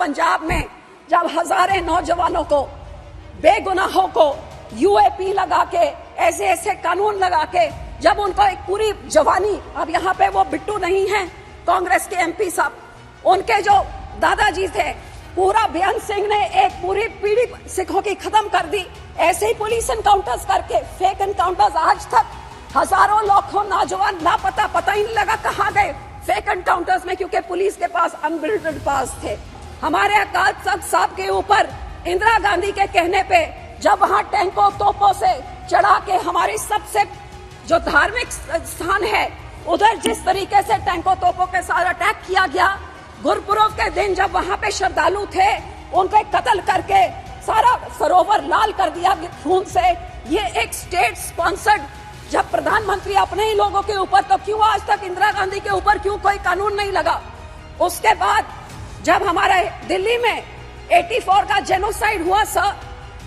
पंजाब में जब हजारों नौजवानों को, बेगुनाहों को यूएपी लगा के, ऐसे ऐसे कानून लगा के, जब उनको एक पूरी जवानी, अब यहाँ पे वो बिट्टू नहीं है कांग्रेस के एमपी साहब, उनके जो दादाजी थे, पूरा बेअंत सिंह ने एक पूरी पीढ़ी सिखों की खत्म कर दी। ऐसे ही पुलिस एनकाउंटर्स करके, फेक एनकाउंटर्स, आज तक हजारों लाखों नौजवान लापता, पता ही नहीं लगा कहाँ गए फेक एनकाउंटर्स में, क्योंकि पुलिस के पास अनबिल्टेड पास थे। हमारे अकाल तख्त साहब के ऊपर इंदिरा गांधी के कहने पे जब वहां टैंकों तोपों से चढ़ा के हमारी सबसे जो धार्मिक स्थान है उधर जिस तरीके से टैंकों तोपों के साथ अटैक किया गया, गुरपुरब के दिन जब वहां पे श्रद्धालु थे उनको कत्ल करके सारा सरोवर लाल कर दिया खून से, ये एक स्टेट स्पॉन्सर्ड, जब प्रधानमंत्री अपने ही लोगों के ऊपर, तो क्यों आज तक इंदिरा गांधी के ऊपर क्यों कोई कानून नहीं लगा? उसके बाद जब हमारे दिल्ली में 84 का जेनोसाइड हुआ सर,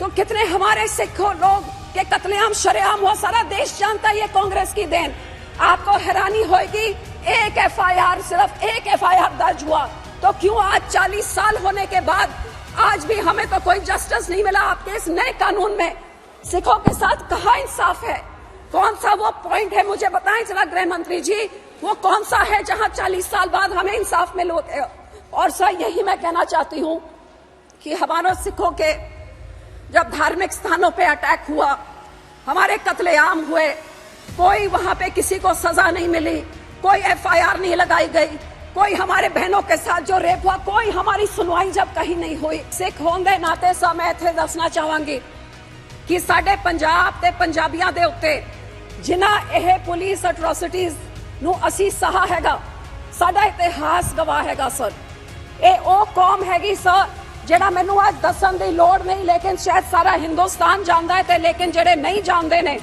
तो कितने हमारे सिखों लोग के कत्लेआम शरेआम हुआ, सारा देश जानता है ये कांग्रेस की देन। आपको हैरानी होगी, एक एफआईआर, सिर्फ एक एफआईआर दर्ज हुआ, तो क्यों आज 40 साल होने के बाद आज भी हमें तो कोई जस्टिस नहीं मिला? आपके इस नए कानून में सिखों के साथ कहाँ इंसाफ है? कौन सा वो पॉइंट है, मुझे बताएं जरा गृह मंत्री जी, वो कौन सा है जहां 40 साल बाद हमें इंसाफ मिले? और सर यही मैं कहना चाहती हूँ कि हमारे सिखों के जब धार्मिक स्थानों पे अटैक हुआ, हमारे कत्लेआम हुए, कोई वहां पे किसी को सजा नहीं मिली, कोई एफआईआर नहीं लगाई गई, कोई हमारे बहनों के साथ जो रेप हुआ, कोई हमारी सुनवाई जब कहीं नहीं हुई। सिख होने के नाते सब मैं इत्थे दसना चाहांगी कि साडे पंजाब ते पंजाबियां दे उत्ते जिन्हां यह पुलिस एट्रोसिटीज नूं असीं सहा हैगा, साडा इतिहास गवाह हैगा सर। ये ओ कौम हैगी सर जेड़ा मैनू आज दसन की लोड़ नहीं, लेकिन शायद सारा हिंदुस्तान जानता है, ते लेकिन जेड़े नहीं जानते ने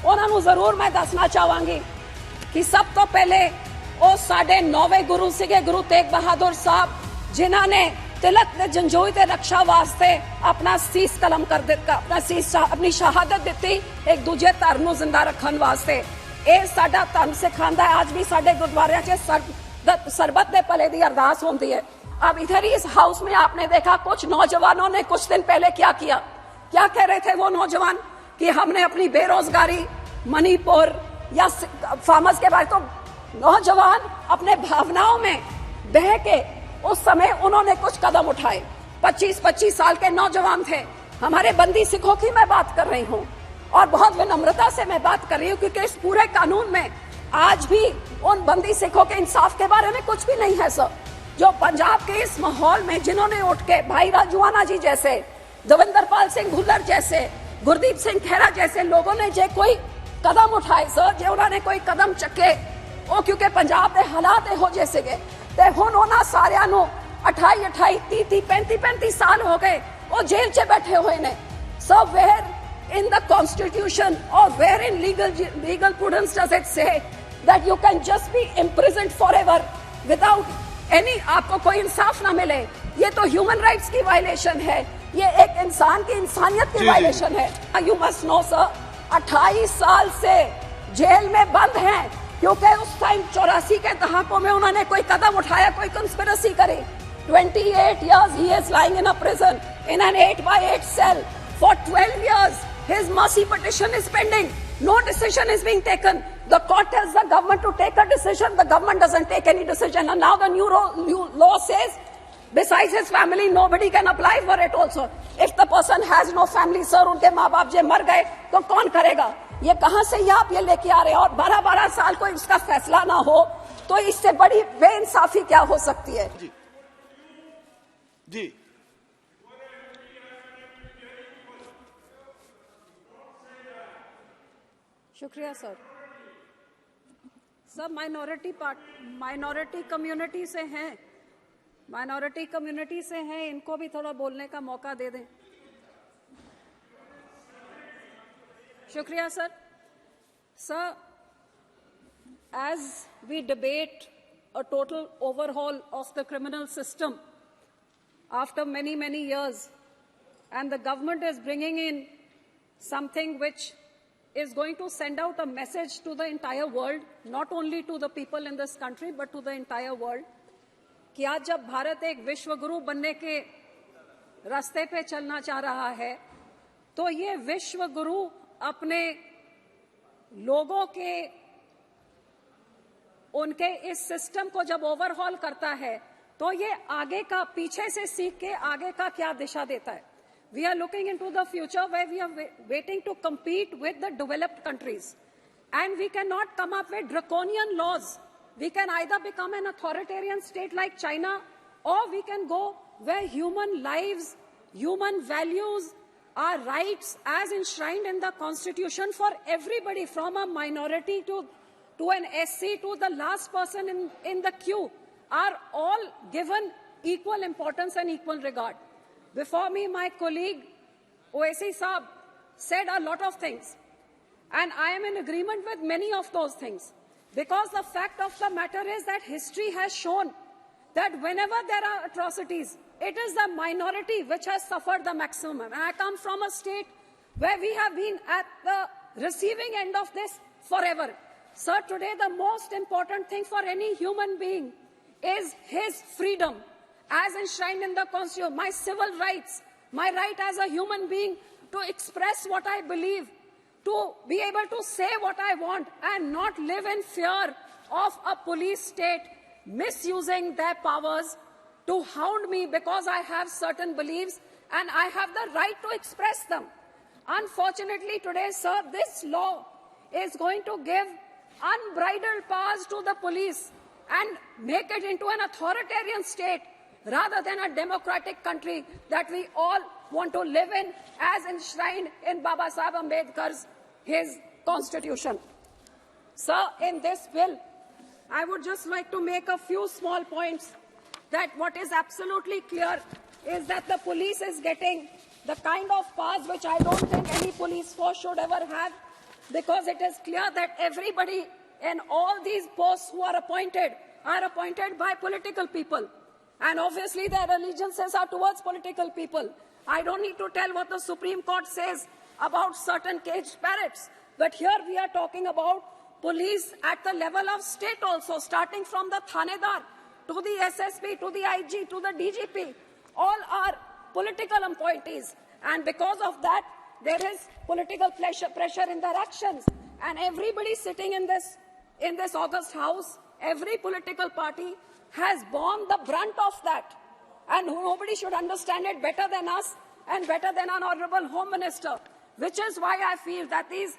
उन्होंने जरूर मैं दसना चाहांगी कि सब तो पहले वो साडे 9वें गुरु सिगे, गुरु तेग बहादुर साहब, जिन्हों ने तिलक ने जंजोई ते रक्षा वास्ते अपना सीस कलम कर दिता, अपनी शहादत दी एक दूजे धर्म नूं जिंदा रखने वास्ते। ये साडा धर्म सिखांदा है। आज भी साडे गुरुद्वारियां च सरबत दे भले दी अरदास होती है। अब इधर ही इस हाउस में आपने देखा कुछ नौजवानों ने कुछ दिन पहले क्या किया, क्या कह रहे थे वो नौजवान कि हमने अपनी बेरोजगारी, मणिपुर या फार्मर्स के बारे, तो नौजवान अपने भावनाओं में बह के उस समय उन्होंने कुछ कदम उठाए। 25-25 साल के नौजवान थे। हमारे बंदी सिखों की मैं बात कर रही हूँ और बहुत विनम्रता से मैं बात कर रही हूँ, क्योंकि इस पूरे कानून में आज भी उन बंदी सिखों के इंसाफ के बारे में कुछ भी नहीं है सर। जो पंजाब के इस माहौल में जिन्होंने उठ के भाई राजूआना जी जैसे, दविंदर पाल सिंह भुल्लर जैसे, गुरदीप सिंह खेरा जैसे लोगों ने जो कोई कदम उठाए सर, जो उन्होंने कोई कदम चके, वो क्योंकि पंजाब के हालात हो जैसे गए, ते हुण उन्हां सारियां नूं 28-28, 30-30, 35-35 साल हो गए, वो जेल च बैठे हुए ने। So where in the constitution और where in legal prudence does it say that you can just be imprisoned forever without any, आपको कोई इंसाफ ना मिले? ये तो ह्यूमन राइट्स की वायलेशन है, ये एक इंसान की इंसानियत की वायलेशन है। यू मस्ट नो सर, 28 साल से जेल में बंद हैं क्योंकि उस टाइम 84 के दहाकों में उन्होंने कोई कदम उठाया, कोई कंस्पिरेसी करी। 28 years he is lying in a prison in an 8x8 cell for 12 years. His mercy petition is pending. No decision is being taken. The court tells the government to take a decision. The government doesn't take any decision. And now the new law says, besides his family, nobody can apply for it also. If the person has no family, sir, उनके माँ बाप जे मर गए तो कौन करेगा? ये कहाँ से आप ये लेके आ रहे हैं? और 12-12 साल कोई उसका फैसला ना हो तो इससे बड़ी बेइंसाफी क्या हो सकती है? जी शुक्रिया सर। सब माइनॉरिटी कम्युनिटी से हैं, इनको भी थोड़ा बोलने का मौका दे दें। शुक्रिया sir. Sir, as we debate a total overhaul of the criminal system after many years, and the government is bringing in something which is going to send out a message to the entire world, not only to the people in this country, but to the entire world. कि आज जब भारत एक विश्व गुरु बनने के रास्ते पे चलना चाह रहा है, तो ये विश्व गुरु अपने लोगों के उनके इस सिस्टम को जब ओवरहॉल करता है, तो ये आगे का पीछे से सीख के आगे का क्या दिशा देता है. We are looking into the future where we are waiting to compete with the developed countries. And we cannot come up with draconian laws. We can either become an authoritarian state like China, or we can go where human lives, human values, our rights as enshrined in the Constitution for everybody, from a minority to an SC to the last person in the queue, are all given equal importance and equal regard. Before me, my colleague Owaisi Saab said a lot of things, and I am in agreement with many of those things, because the fact of the matter is that history has shown that whenever there are atrocities, it is the minority which has suffered the maximum. And I come from a state where we have been at the receiving end of this forever. Sir, today the most important thing for any human being is his freedom as enshrined in the Constitution, my civil rights, my right as a human being to express what I believe, to be able to say what I want, and not live in fear of a police state misusing their powers to hound me because I have certain beliefs and I have the right to express them. Unfortunately today, sir, this law is going to give unbridled powers to the police and make it into an authoritarian state rather than a democratic country that we all want to live in, as enshrined in Baba Saheb Ambedkar's his constitution. Sir, in this bill, I would just like to make a few small points. That what is absolutely clear is that the police is getting the kind of powers which I don't think any police force should ever have, because it is clear that everybody in all these posts who are appointed by political people. And obviously their allegiances are towards political people. I don't need to tell what the Supreme Court says about certain caged parrots. But here we are talking about police at the level of state also, starting from the Thanedar to the SSP, to the IG, to the DGP. All are political appointees. And because of that, there is political pressure in their actions. And everybody sitting in this August House, every political party has borne the brunt of that. And nobody should understand it better than us and better than our Honorable Home Minister. Which is why I feel that these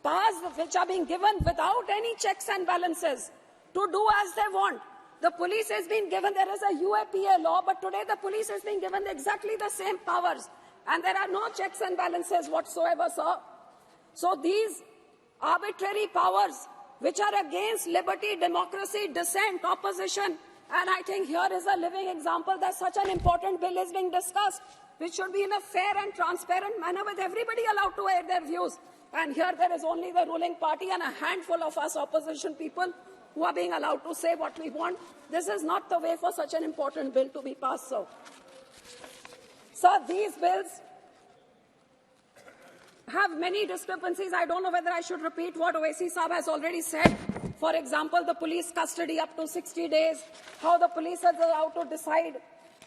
powers which are being given without any checks and balances to do as they want. The police has been given, there is a UAPA law, but today the police has been given exactly the same powers. And there are no checks and balances whatsoever, sir. So these arbitrary powers which are against liberty, democracy, dissent, opposition, and I think here is a living example that such an important bill is being discussed, which should be in a fair and transparent manner with everybody allowed to air their views. And here there is only the ruling party and a handful of us opposition people who are being allowed to say what we want. This is not the way for such an important bill to be passed, sir. Sir, these bills have many discrepancies. I don't know whether I should repeat what Owaisi Saab has already said. For example, the police custody up to 60 days, how the police is allowed to decide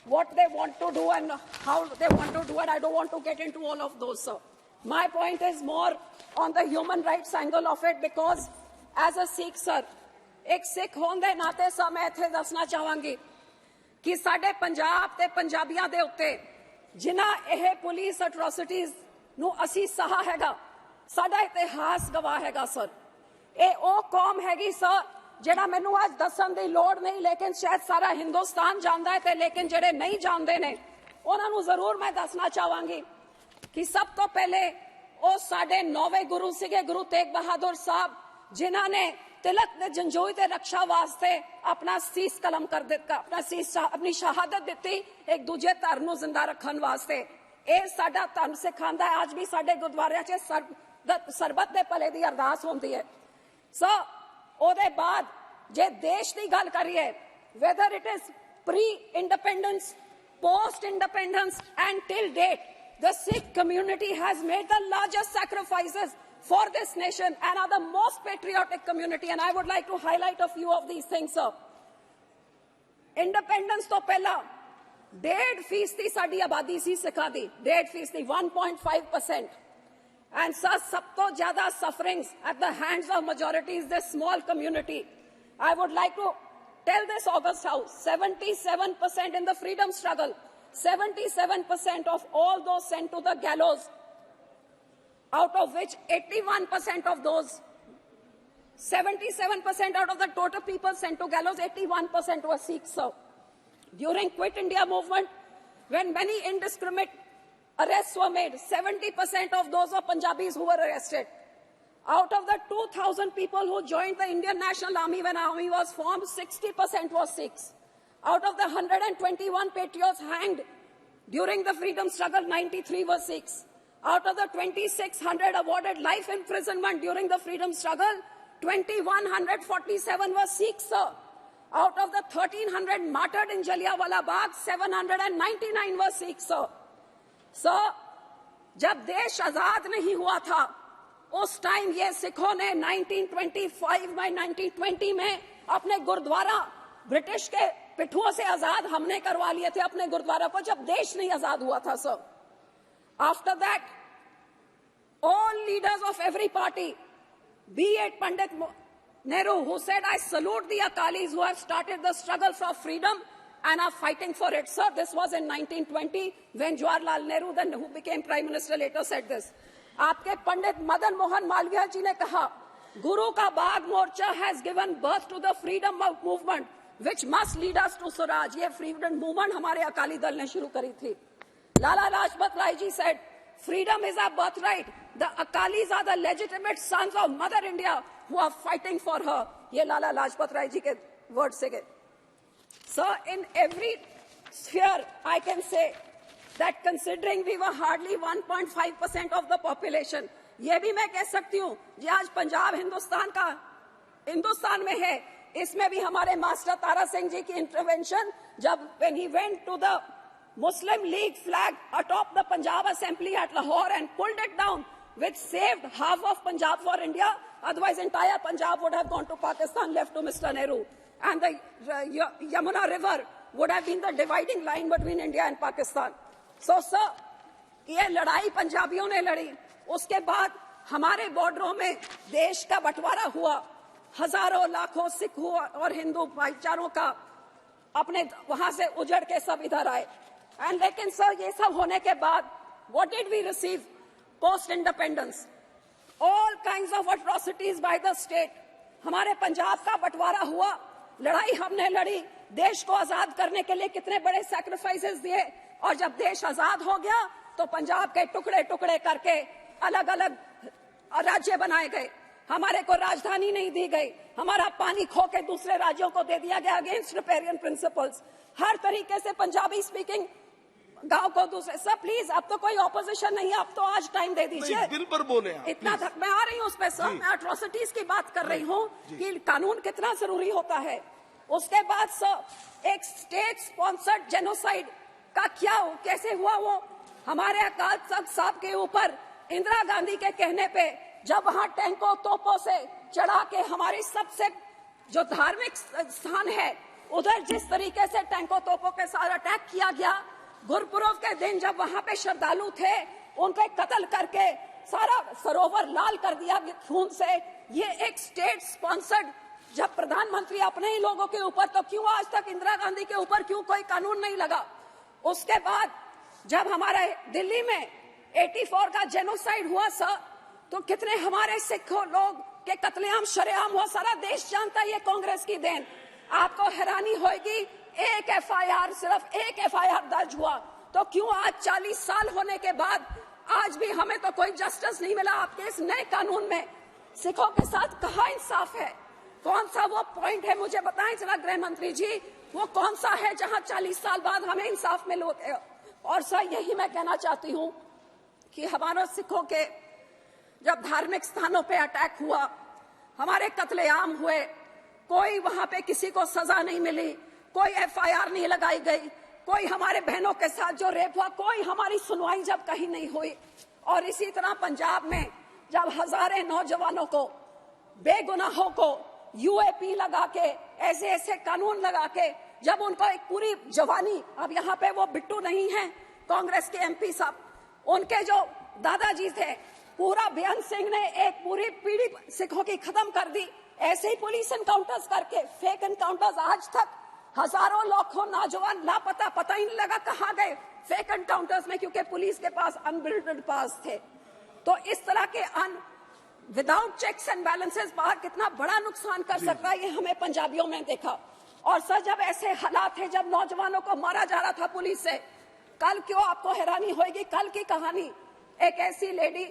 what they want to do and how they want to do it. I don't want to get into all of those, sir. My point is more on the human rights angle of it, because as a Sikh, sir, एक सिख होने के नाते sir मैं इत्थे दसना चाहांगी कि साडे पंजाब ते पंजाबियां दे उत्ते जिन्हां ਇਹ पुलिस अट्रोसिटीज़ ਨੂੰ ਅਸੀਂ ਸਹਾ ਹੈਗਾ, ਸਾਡਾ ਇਤਿਹਾਸ ਗਵਾਹ ਹੈਗਾ ਸਰ। ਇਹ ਉਹ ਕੌਮ ਹੈਗੀ ਸਰ ਜਿਹੜਾ ਮੈਨੂੰ ਅੱਜ ਦੱਸਣ ਦੀ ਲੋੜ ਨਹੀਂ, ਲੇਕਿਨ ਸ਼ਾਇਦ ਸਾਰਾ ਹਿੰਦੁਸਤਾਨ ਜਾਣਦਾ ਹੈ, ਤੇ ਲੇਕਿਨ ਜਿਹੜੇ ਨਹੀਂ ਜਾਣਦੇ ਨੇ ਉਹਨਾਂ ਨੂੰ ਜ਼ਰੂਰ ਮੈਂ ਦੱਸਣਾ ਚਾਹਾਂਗੀ ਕਿ ਸਭ ਤੋਂ ਪਹਿਲੇ ਉਹ ਸਾਡੇ 9ਵੇਂ ਗੁਰੂ ਸੀਗੇ, ਗੁਰੂ ਤੇਗ ਬਹਾਦਰ ਸਾਹਿਬ, ਜਿਨ੍ਹਾਂ ਨੇ तिलक ने जंजोई ते रक्षा वास्ते अपना सीस कलम कर दिता, अपनी शहादत दी एक दूजे धर्म नूं जिंदा रखने वास्ते। ਇਹ ਸਾਡਾ ਧਰਮ ਸਿਖਾਉਂਦਾ ਹੈ। ਅੱਜ ਵੀ ਸਾਡੇ ਗੁਰਦੁਆਰਿਆਂ 'ਚ ਸਰਬੱਤ ਦੇ ਭਲੇ ਦੀ ਅਰਦਾਸ ਹੁੰਦੀ ਹੈ। ਸੋ ਉਹਦੇ ਬਾਅਦ ਜੇ ਦੇਸ਼ ਦੀ ਗੱਲ ਕਰੀਏ, whether it is pre-independence, post-independence and till date, the Sikh community has made the largest sacrifices for this nation and are the most patriotic community. And I would like to highlight a few of these things, sir. Independence तो पहला 1.5% साड़ी आबादी सी सिखा दी, 1.5%, 1.5%. And sir, सब तो ज्यादा sufferings at the hands of majority is this small community. I would like to tell this August House, 77% in the freedom struggle, 77% of all those sent to the gallows, out of which 81% of those, 77% out of the total people sent to gallows, 81% were Sikhs, sir. During Quit India movement, when many indiscriminate arrests were made, 70% of those were Punjabis who were arrested. Out of the 2,000 people who joined the Indian National Army when army was formed, 60% was Sikhs. Out of the 121 patriots hanged during the freedom struggle, 93 were Sikhs. Out of the 2,600 awarded life imprisonment during the freedom struggle, 2,147 were Sikhs, sir. Out of the 1,300 martyred in Jallianwala Bagh, 799 were Sikhs, sir. Sir, जब देश आजाद नहीं हुआ था, उस time ये सिखों ने 1925 में 1920 में अपने गुरुद्वारा ब्रिटिश के पिट्ठुओं से आजाद हमने करवा लिए थे अपने गुरुद्वारा को, जब देश नहीं आजाद हुआ था sir. After that, all leaders of every party, be it Pandit Nehru, who said, I salute the Akalis who have started the struggle for freedom and are fighting for it. Sir, this was in 1920 when Jawaharlal Nehru, then who became Prime Minister, later said this. आपके पंडित मदन मोहन मालवीय जी ने कहा, गुरु का बाग मोर्चा has given birth to the freedom movement which must lead us to Swaraj. ये freedom movement हमारे अकाली दल ने शुरू करी थी. Lala Lajpat Rai ji said, freedom is our birthright. The Akalis are the legitimate sons of Mother India who are fighting for her. ये Lala Lajpat Rai ji के words से गए. Sir, in every sphere, I can say that considering we were hardly 1.5% of the population, ये भी मैं कह सकती हूँ, जी आज पंजाब हिंदुस्तान में है, इसमें भी हमारे मास्टर तारा सिंह जी की इंटरवेंशन, जब when he went to the Muslim League flag atop the Punjab Assembly at Lahore and pulled it down, which saved half of Punjab for India. Otherwise, entire Punjab would have gone to Pakistan, left to Mr. Nehru. And the Yamuna River would have been the dividing line between India and Pakistan. So, sir, ये लड़ाई पंजाबियों ने लड़ी. उसके बाद हमारे बॉर्डरों में देश का बंटवारा हुआ. हजारों लाखों सिख और हिंदू भाईचारों का अपने वहां से उजड़ के सब इधर आए. And लेकिन सर ये सब होने के बाद what did we receive post independence? All kinds of atrocities by the state. हमारे पंजाब का बंटवारा हुआ, लड़ाई हमने लड़ी, देश को आजाद करने के लिए कितने बड़े सैक्रिफाइसेस दिए, और जब देश आजाद हो गया तो पंजाब के टुकड़े टुकड़े करके अलग अलग राज्य बनाए गए. हमारे को राजधानी नहीं दी गई, हमारा पानी खो के दूसरे राज्यों को दे दिया गया अगेंस्ट रिपेरियन प्रिंसिपल्स. हर तरीके से पंजाबी स्पीकिंग गांव को दूसरे. सर प्लीज, अब तो कोई ऑपोजिशन नहीं है, अब तो आज टाइम दे दीजिए. दिल पर बोले आप, इतना तक मैं आ रही हूँ उस पर सर, मैं एट्रोसिटीज की बात कर रही हूँ कि कानून कितना जरूरी होता है. उसके बाद सर एक स्टेट स्पॉन्सर्ड जेनोसाइड का क्या कैसे हुआ, वो हमारे अकाल तख्त साहब के ऊपर इंदिरा गांधी के कहने पे जब वहां टैंकों तोपों से चढ़ा के हमारी सबसे जो धार्मिक स्थान है उधर जिस तरीके से टैंकों तोपों के साथ अटैक किया गया, गुरपुरब के दिन जब वहां पे श्रद्धालु थे उनके कत्ल करके सारा सरोवर लाल कर दिया खून से. ये एक स्टेट स्पॉन्सर्ड, जब प्रधानमंत्री अपने ही लोगों के ऊपर, तो क्यों आज तक इंदिरा गांधी के ऊपर क्यों कोई कानून नहीं लगा? उसके बाद जब हमारे दिल्ली में 84 का जेनोसाइड हुआ सर, तो कितने हमारे सिख लोग के कत्लेआम शरेआम हुआ, सारा देश जानता है ये कांग्रेस की देन. आपको हैरानी होगी, एक एफआईआर, सिर्फ एक एफआईआर दर्ज हुआ, तो क्यों आज 40 साल होने के बाद आज भी हमें तो कोई जस्टिस नहीं मिला? आपके इस नए कानून में सिखों के साथ कहाँ इंसाफ है? कौन सा वो पॉइंट है, मुझे बताएं जरा गृह मंत्री जी, वो कौन सा है जहां 40 साल बाद हमें इंसाफ मिल होते? और सर यही मैं कहना चाहती हूँ कि हमारे सिखों के जब धार्मिक स्थानों पे अटैक हुआ, हमारे कत्लेआम हुए, कोई वहां पे किसी को सजा नहीं मिली, कोई एफआईआर नहीं लगाई गई, कोई हमारे बहनों के साथ जो रेप हुआ कोई हमारी सुनवाई जब कहीं नहीं हुई. और इसी तरह पंजाब में जब हजारों नौजवानों को, बेगुनाहों को यूएपी लगा के, ऐसे ऐसे कानून लगा के जब उनको एक पूरी जवानी, अब यहाँ पे वो बिट्टू नहीं है कांग्रेस के एमपी साहब, उनके जो दादाजी थे, पूरा बेअंत सिंह ने एक पूरी पीढ़ी सिखों की खत्म कर दी। ऐसे ही पुलिस एनकाउंटर्स करके, फेक एनकाउंटर्स, आज तक हजारों लाखों नौजवान लापता, पता ही नहीं लगा कहाँ गए फेक एनकाउंटर्स में, क्योंकि पुलिस के पास अनबिल्डेड पास थे। तो इस तरह के विदाउट चेक्स एंड बैलेंसेस बाहर कितना बड़ा नुकसान कर सकता है, ये हमें पंजाबियों में देखा। और सर, जब ऐसे हालात थे, जब नौजवानों को मारा जा रहा था पुलिस से, कल क्यों आपको हैरानी होगी, कल की कहानी, एक ऐसी लेडी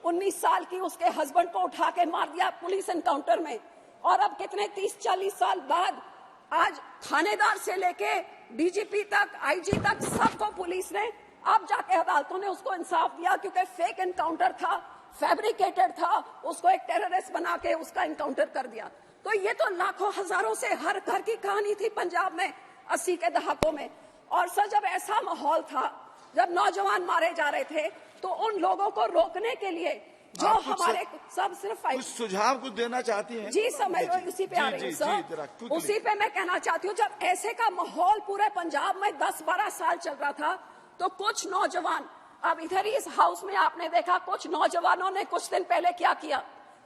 19 साल की, उसके हस्बैंड को उठा के मार दिया पुलिस एनकाउंटर में। और अब कितने 30-40 साल बाद आज थानेदार से लेके डीजीपी तक, आईजी तक, सबको पुलिस ने अब जाके अदालतों ने उसको इंसाफ दिया, क्योंकि फेक एनकाउंटर था, फैब्रिकेटेड था, उसको एक टेररिस्ट बना के उसका एनकाउंटर कर दिया। तो ये तो लाखों हजारों से हर घर की कहानी थी पंजाब में 80 के दहाकों में। और सर, जब ऐसा माहौल था, जब नौजवान मारे जा रहे थे, तो उन लोगों को रोकने के लिए जो हमारे सब सिर्फ कुछ सुझाव कुछ देना चाहती हैं? जी सर, मैं उसी पे आ रही हूँ सर, उसी पे मैं कहना चाहती हूँ। जब ऐसे का माहौल पूरे पंजाब में 10-12 साल चल रहा था, तो कुछ नौजवान, अब इधर ही इस हाउस में आपने देखा, कुछ नौजवानों ने कुछ दिन पहले क्या किया,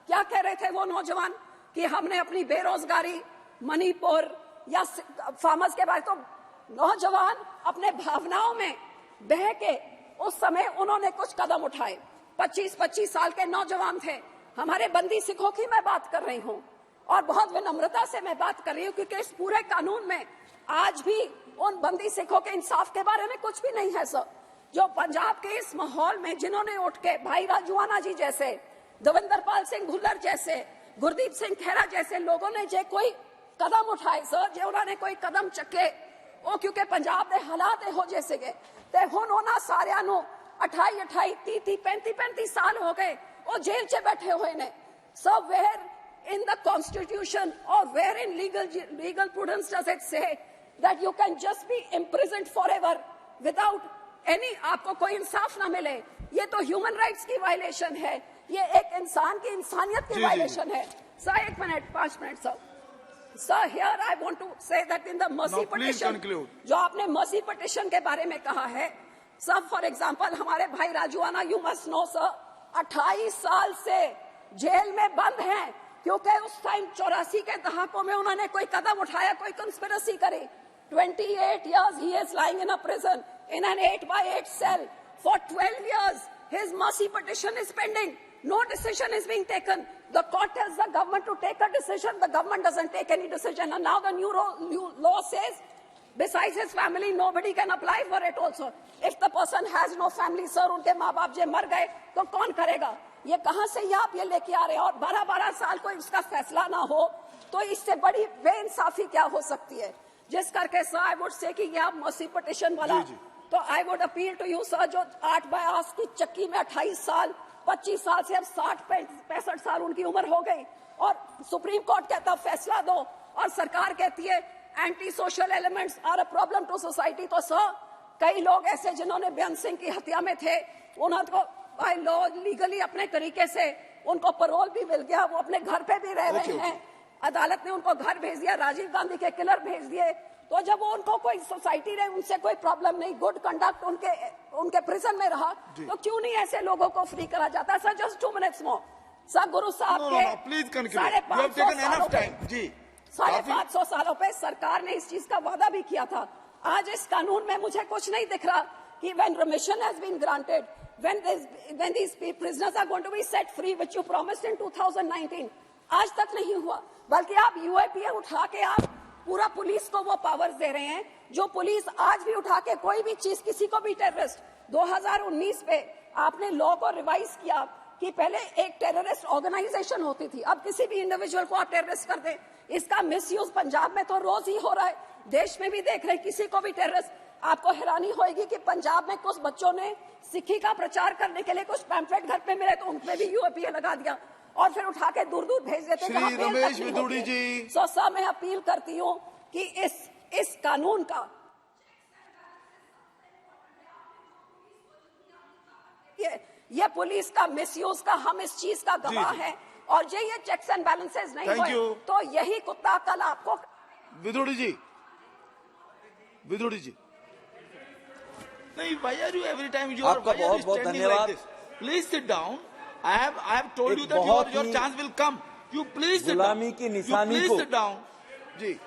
क्या कह रहे थे वो नौजवान कि हमने अपनी बेरोजगारी, मणिपुर या फार्मर्स के बारे, तो नौजवान अपने भावनाओं में बह के उस समय उन्होंने कुछ कदम उठाए। 25-25 साल के नौजवान थे, हमारे बंदी सिखों की मैं बात कर रही हूँ, और बहुत विनम्रता से मैं बात कर रही हूँ, क्योंकि इस पूरे कानून में आज भी उन बंदी सिखों के इंसाफ के बारे में कुछ भी नहीं है सर। जो पंजाब के इस माहौल में जिन्होंने उठ के भाई राजूआना जी जैसे, दविंदर पाल सिंह भुल्लर जैसे, गुरदीप सिंह खेरा जैसे लोगों ने जो कोई कदम उठाए सर, जो उन्होंने कोई कदम चके, वो क्योंकि पंजाब के हालात हो जैसे गए, तो हुण उन्होंने सारियां नूं 28-28, 30-30, 35-35 साल हो गए, वो जेल च बैठे हुए ने। So where in the constitution or where in legal prudence does it say that you can just be imprisoned forever without any, आपको कोई इंसाफ ना मिले? ये तो ह्यूमन राइट्स की वायलेशन है, ये एक इंसान की इंसानियत की वायलेशन है। Sir 1 minute, 5 minute sir. Sir, here I want to say that in the mercy petition, जो आपने mercy petition के बारे में कहा है, सर फॉर एग्जाम्पल हमारे भाई राजूआना, यू मस्ट नो सर, 28 साल से जेल में बंद हैं, क्योंकि उस टाइम 84 के दहाकों में उन्होंने कोई कदम उठाया, कोई कंस्पिरेसी करी। 28 years he is lying in a prison in an 8x8 cell. For 12 years his mercy petition is pending. No decision is being taken. The court tells the government to take a decision. The government doesn't take any decision. And now the new law says, besides his family, nobody can apply for it also. If the person has no family, sir, उनके माँ बाप जे मर गए, तो कौन करेगा? ये कहाँ से आप ये लेके आ रहे हैं? और 12-12 साल कोई इसका फैसला ना हो, तो इससे बड़ी बेइंसाफी क्या हो सकती है? जिस करके सर आई वुड से कि ये आप मर्सी पिटिशन वाला, तो I would appeal to you sir, जो 8 बायास की चक्की में 28 साल, 25 साल से अब 60-65 साल उनकी उम्र हो गई, और सुप्रीम कोर्ट कहता फैसला दो, और सरकार कहती है anti social elements are a problem to society. तो सर कई लोग ऐसे जिन्होंने बेअंत सिंह की हत्या में थे, उनको बाय लॉ लीगली अपने तरीके से उनको पैरोल भी मिल गया, वो अपने घर पे भी रह रहे हैं, अदालत ने उनको घर भेज दिया, राजीव गांधी के किलर भेज दिए। तो जब उनको कोई सोसाइटी ने उनसे कोई प्रॉब्लम नहीं, गुड कंडक्ट उनके प्रिजन में रहा, तो क्यों नहीं ऐसे लोगों को फ्री करा जाता? Sir just 2 minutes more. Sir गुरु साहब के 550 सालों पे सरकार ने इस चीज का वादा भी किया था। आज इस कानून में मुझे कुछ नहीं दिख रहा कि when remission has been granted, when these prisoners are going to be set free, which you promised in 2019, आज तक नहीं हुआ। बल्कि आप यूएपीए उठा के आप पूरा पुलिस को वो पावर्स दे रहे हैं, जो पुलिस आज भी उठा के कोई भी चीज, किसी को भी टेररिस्ट, 2019 पे आपने लॉ को रिवाइज किया कि पहले एक टेररिस्ट ऑर्गेनाइजेशन होती थी, अब किसी भी इंडिविजुअल को आप टेररिस्ट कर दें। इसका मिसयूज पंजाब में तो रोज ही हो रहा है, देश में भी देख रहे हैं, किसी को भी टेररिस्ट। आपको हैरानी होगी कि पंजाब में कुछ बच्चों ने सिक्खी का प्रचार करने के लिए कुछ पैम्फलेट घर पे मिले, तो उनपे भी यूएपीए लगा दिया और फिर उठा के दूर दूर भेज देते हैं। रमेश विदुड़ी जी, सर मैं अपील करती हूँ कि इस कानून का ये पुलिस का मिसयूज का हम इस चीज का गवाह है, और ये चेक्स एंड बैलेंसेस नहीं हुए, तो यही कुत्ता कल आपको। विदुड़ी जी विदुड़ी जी नहीं why are you every time you are आपका why are you बहुत-बहुत standing धन्यवाद। like this? Please sit down. I have told एक you that बहुत your he chance will come. You please sit down. गुलामी की You निशानी please को sit down. जी